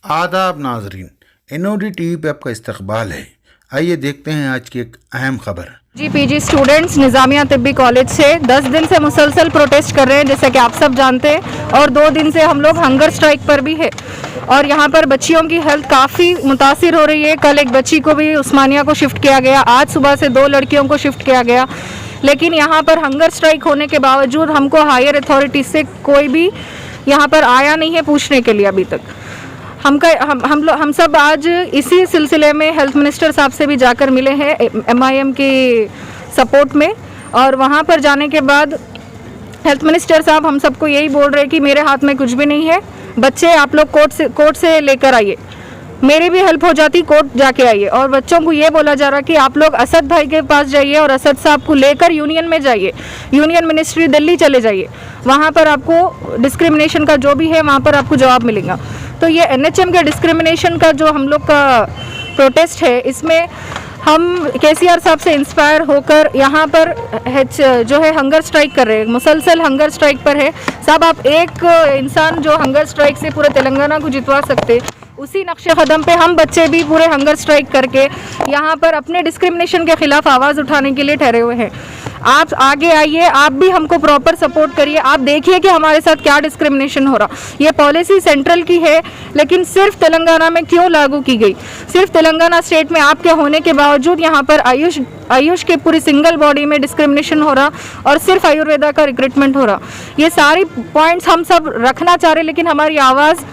आदाब नाजरीन, NOD TV पे आपका इस्तकबाल है। आइए देखते हैं आज की एक अहम खबर। जी पीजी स्टूडेंट्स निज़ामिया तिब्बी कॉलेज से 10 दिन से मुसलसल प्रोटेस्ट कर रहे हैं, जैसे कि आप सब जानते हैं। और 2 दिन से हम लोग हंगर स्ट्राइक पर भी है और यहाँ पर बच्चियों की हेल्थ काफ़ी मुतासिर हो रही है। कल एक बच्ची को भी उस्मानिया को शिफ्ट किया गया, आज सुबह से 2 लड़कियों को शिफ्ट किया गया। लेकिन यहाँ पर हंगर स्ट्राइक होने के बावजूद हमको हायर अथॉरिटी से कोई भी यहाँ पर आया नहीं है पूछने के लिए अभी तक। हम सब आज इसी सिलसिले में हेल्थ मिनिस्टर साहब से भी जाकर मिले हैं MIM की सपोर्ट में। और वहाँ पर जाने के बाद हेल्थ मिनिस्टर साहब हम सबको यही बोल रहे हैं कि मेरे हाथ में कुछ भी नहीं है, बच्चे आप लोग कोर्ट से लेकर आइए, मेरी भी हेल्प हो जाती, कोर्ट जाके आइए। और बच्चों को ये बोला जा रहा कि आप लोग असद भाई के पास जाइए और असद साहब को लेकर यूनियन में जाइए, यूनियन मिनिस्ट्री दिल्ली चले जाइए, वहाँ पर आपको डिस्क्रिमिनेशन का जो भी है वहाँ पर आपको जवाब मिलेगा। तो ये NHM के डिस्क्रिमिनेशन का जो हम लोग का प्रोटेस्ट है, इसमें हम KCR साहब से इंस्पायर होकर यहाँ पर जो है हंगर स्ट्राइक कर रहे हैं, मुसलसल हंगर स्ट्राइक पर है। साहब आप एक इंसान जो हंगर स्ट्राइक से पूरे तेलंगाना को जितवा सकते, उसी नक्शे कदम पे हम बच्चे भी पूरे हंगर स्ट्राइक करके यहाँ पर अपने डिस्क्रिमिनेशन के खिलाफ आवाज़ उठाने के लिए ठहरे हुए हैं। आप आगे आइए, आप भी हमको प्रॉपर सपोर्ट करिए, आप देखिए कि हमारे साथ क्या डिस्क्रिमिनेशन हो रहा। ये पॉलिसी सेंट्रल की है, लेकिन सिर्फ तेलंगाना में क्यों लागू की गई? सिर्फ तेलंगाना स्टेट में आपके होने के बावजूद यहाँ पर आयुष के पूरी सिंगल बॉडी में डिस्क्रिमिनेशन हो रहा और सिर्फ आयुर्वेदा का रिक्रूटमेंट हो रहा। ये सारी पॉइंट्स हम सब रखना चाह रहे, लेकिन हमारी आवाज़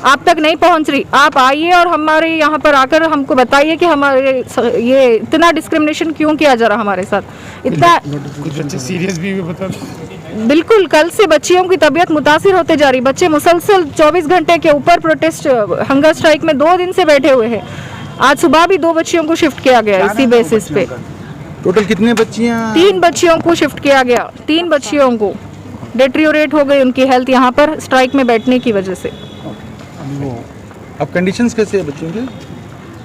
आप तक नहीं पहुंच रही। आप आइए और हमारे यहाँ पर आकर हमको बताइए कि हमारे ये इतना डिस्क्रिमिनेशन क्यों किया जा रहा हमारे साथ, इतना कुछ बच्चे सीरियस भी बता। बिल्कुल, कल से बच्चियों की तबीयत मुतासिर होते जा रही। बच्चे मुसलसल 24 घंटे के ऊपर प्रोटेस्ट हंगर स्ट्राइक में 2 दिन से बैठे हुए हैं। आज सुबह भी 2 बच्चियों को शिफ्ट किया गया इसी बेसिस पे। टोटल कितने बच्चियां? 3 बच्चियों को शिफ्ट किया गया। 3 बच्चियों को डिटेरियोरेट हो गई उनकी हेल्थ यहाँ पर स्ट्राइक में बैठने की वजह से। अब कंडीशंस कैसे है बच्चों के?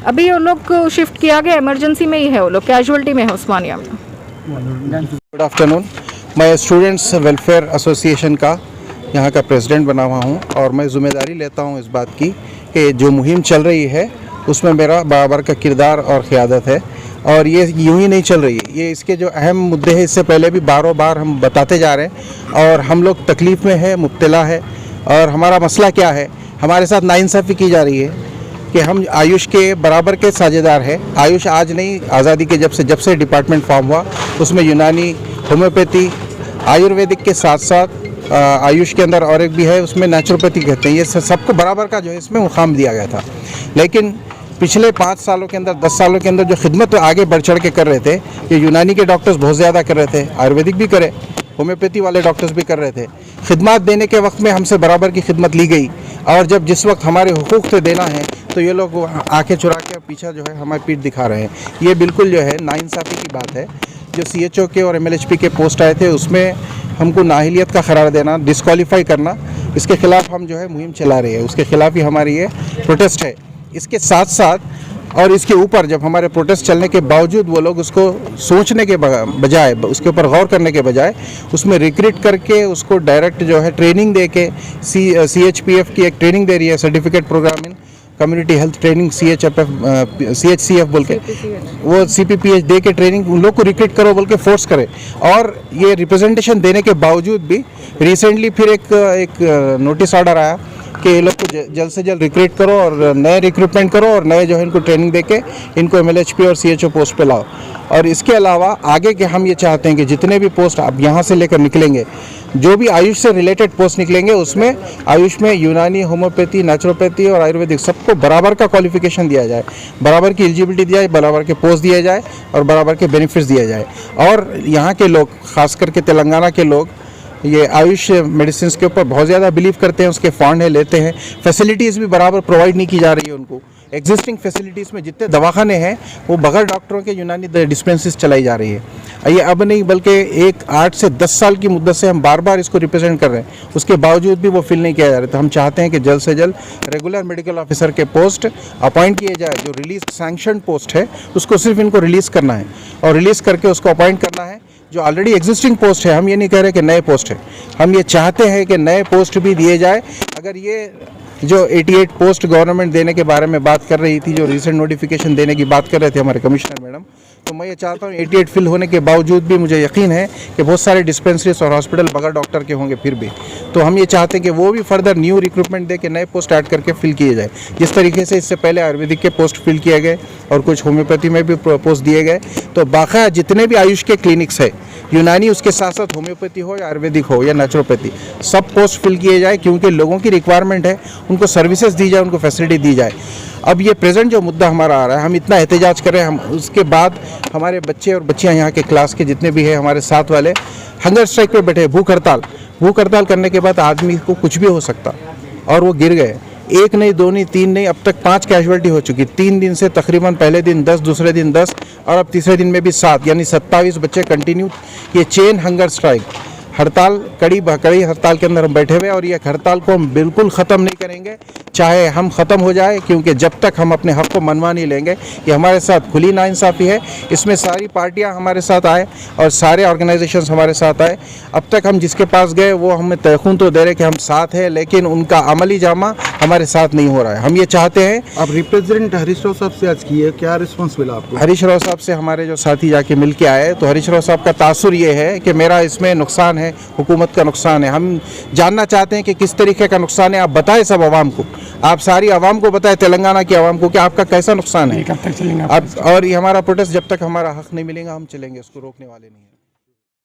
अभी वो लोग को शिफ्ट किया गया, इमरजेंसी में ही है, वो लोग कैजुअलिटी में है उस्मानिया में। Good afternoon. मैं स्टूडेंट्स वेलफेयर एसोसिएशन का यहाँ का प्रेसिडेंट बना हुआ हूँ और मैं ज़िम्मेदारी लेता हूँ इस बात की कि जो मुहिम चल रही है उसमें मेरा बराबर का किरदार और क़ियादत है। और ये यूं ही नहीं चल रही है, ये इसके जो अहम मुद्दे हैं इससे पहले भी बारों बार हम बताते जा रहे हैं और हम लोग तकलीफ़ में है, मुब्तला है। और हमारा मसला क्या है? हमारे साथ नाइंसाफ़ी की जा रही है कि हम आयुष के बराबर के साझेदार हैं। आयुष आज नहीं, आज़ादी के जब से डिपार्टमेंट फॉर्म हुआ उसमें यूनानी, होम्योपैथी, आयुर्वेदिक के साथ साथ आयुष के अंदर और एक भी है, उसमें नेचुरोपैथी कहते हैं। ये सबको बराबर का जो है इसमें मुकाम दिया गया था। लेकिन पिछले 5 सालों के अंदर, 10 सालों के अंदर जो खिदमत आगे बढ़ चढ़ के कर रहे थे, ये यूनानी के डॉक्टर्स बहुत ज़्यादा कर रहे थे, आयुर्वेदिक भी करे, होम्योपैथी वाले डॉक्टर्स भी कर रहे थे। खिदमत देने के वक्त में हमसे बराबर की खिदमत ली गई और जब जिस वक्त हमारे हुकूक से देना है तो ये लोग आंखें चुरा के पीछा जो है हमारी पीठ दिखा रहे हैं। ये बिल्कुल जो है नाइंसाफ़ी की बात है। जो CHO के और MLHP के पोस्ट आए थे उसमें हमको नाअहलियत का करार देना, डिस्क्वालीफाई करना, इसके ख़िलाफ़ हम जो है मुहिम चला रहे हैं। उसके ख़िलाफ़ ही हमारी ये प्रोटेस्ट है। इसके साथ साथ और इसके ऊपर जब हमारे प्रोटेस्ट चलने के बावजूद वो लोग उसको सोचने के बजाय, उसके ऊपर गौर करने के बजाय उसमें रिक्रूट करके उसको डायरेक्ट जो है ट्रेनिंग दे के CHPF की एक ट्रेनिंग दे रही है, certificate program in community health training, CHCF बोल के, वो CPPH दे के ट्रेनिंग उन लोग को रिक्रूट करो बोल के फोर्स करे। और ये रिप्रेजेंटेशन देने के बावजूद भी रिसेंटली फिर एक नोटिस ऑर्डर आया कि ये लोग को जल्द से जल्द रिक्रूट करो और नए रिक्रूटमेंट करो और नए जो है इनको ट्रेनिंग देके इनको MLHP और CHO पोस्ट पे लाओ। और इसके अलावा आगे के हम ये चाहते हैं कि जितने भी पोस्ट अब यहाँ से लेकर निकलेंगे, जो भी आयुष से रिलेटेड पोस्ट निकलेंगे, उसमें आयुष में यूनानी, होम्योपैथी, नेचुरोपैथी और आयुर्वेदिक सबको बराबर का क्वालिफिकेशन दिया जाए, बराबर की एलिजिबिलिटी दिया जाए, बराबर के पोस्ट दिए जाए और बराबर के बेनिफिट्स दिए जाए। और यहाँ के लोग, खास करके तेलंगाना के लोग, ये आयुष मेडिसिन के ऊपर बहुत ज़्यादा बिलीव करते हैं, उसके फंड है, लेते हैं। फैसिलिटीज़ भी बराबर प्रोवाइड नहीं की जा रही है उनको। एग्जिस्टिंग फैसिलिटीज़ में जितने दवाखाने हैं वो बगैर डॉक्टरों के यूनानी डिस्पेंसरीज चलाई जा रही है। ये अब नहीं बल्कि 8 से 10 साल की मुद्दत से हम बार बार इसको रिप्रेजेंट कर रहे हैं, उसके बावजूद भी वो फिल नहीं किया जा रहा। तो हम चाहते हैं कि जल्द से जल्द रेगुलर मेडिकल ऑफिसर के पोस्ट अपॉइंट किए जाए। जो रिलीज सैंक्शन पोस्ट है उसको सिर्फ इनको रिलीज़ करना है और रिलीज़ करके उसको अपॉइंट करना है। जो ऑलरेडी एग्जिस्टिंग पोस्ट है, हम ये नहीं कह रहे कि नए पोस्ट है, हम ये चाहते हैं कि नए पोस्ट भी दिए जाए। अगर ये जो 88 पोस्ट गवर्नमेंट देने के बारे में बात कर रही थी, जो रिसेंट नोटिफिकेशन देने की बात कर रहे थे हमारे कमिश्नर मैडम, तो मैं ये चाहता हूँ 88 फिल होने के बावजूद भी मुझे यकीन है कि बहुत सारे डिस्पेंसरीज और हॉस्पिटल बगैर डॉक्टर के होंगे फिर भी, तो हम ये चाहते हैं कि वो भी फर्दर न्यू रिक्रूटमेंट दे के नए पोस्ट ऐड करके फिल किए जाए। जिस तरीके से इससे पहले आयुर्वेदिक के पोस्ट फिल किए गए और कुछ होम्योपैथी में भी पोस्ट दिए गए, तो बाकायदा जितने भी आयुष के क्लिनिक्स है, यूनानी उसके साथ साथ होम्योपैथी हो या आयुर्वेदिक हो या नेचुरोपैथी, सब पोस्ट फिल किए जाए, क्योंकि लोगों की रिक्वायरमेंट है, उनको सर्विसेज दी जाए, उनको फैसिलिटी दी जाए। अब ये प्रेजेंट जो मुद्दा हमारा आ रहा है, हम इतना एहतजाज करें, हम उसके बाद हमारे बच्चे और बच्चियां यहाँ के क्लास के जितने भी हैं हमारे साथ वाले हंगर स्ट्राइक पे बैठे, भूख हड़ताल करने के बाद आदमी को कुछ भी हो सकता, और वो गिर गए। एक नहीं, दो नहीं, तीन नहीं, अब तक 5 कैजुअलिटी हो चुकी। 3 दिन से तकरीबन पहले दिन 10, दूसरे दिन 10 और अब तीसरे दिन में भी 7, यानी 27 बच्चे कंटिन्यू ये चेन हंगर स्ट्राइक हड़ताल, कड़ी हड़ताल के अंदर हम बैठे हुए, और ये हड़ताल को हम बिल्कुल ख़त्म नहीं करेंगे, चाहे हम ख़त्म हो जाए, क्योंकि जब तक हम अपने हक़ को मनवा नहीं लेंगे, ये हमारे साथ खुली नाइंसाफ़ी है। इसमें सारी पार्टियां हमारे साथ आए और सारे ऑर्गेनाइजेशंस हमारे साथ आए। अब तक हम जिसके पास गए वो हमें तयखून तो दे रहे कि हम साथ हैं, लेकिन उनका अमली जामा हमारे साथ नहीं हो रहा है। हम ये चाहते हैं। आप रिप्रेजेंट हरीश राव साहब से आज किए, क्या रिस्पॉन्स मिला आपको? हरीश राव साहब से हमारे जो साथी जाके मिल के आए, तो हरीश राव साहब का तासुर ये है कि मेरा इसमें नुकसान है, हुकूमत का नुकसान है। हम जानना चाहते हैं कि किस तरीके का नुकसान है, आप बताएं सब आवाम को, आप सारी आवाम को बताएं, तेलंगाना की आवाम को, कि आपका कैसा नुकसान है। कब तक चलेंगे और ये हमारा प्रोटेस्ट जब तक हमारा हक नहीं मिलेगा हम चलेंगे, उसको रोकने वाले नहीं हैं।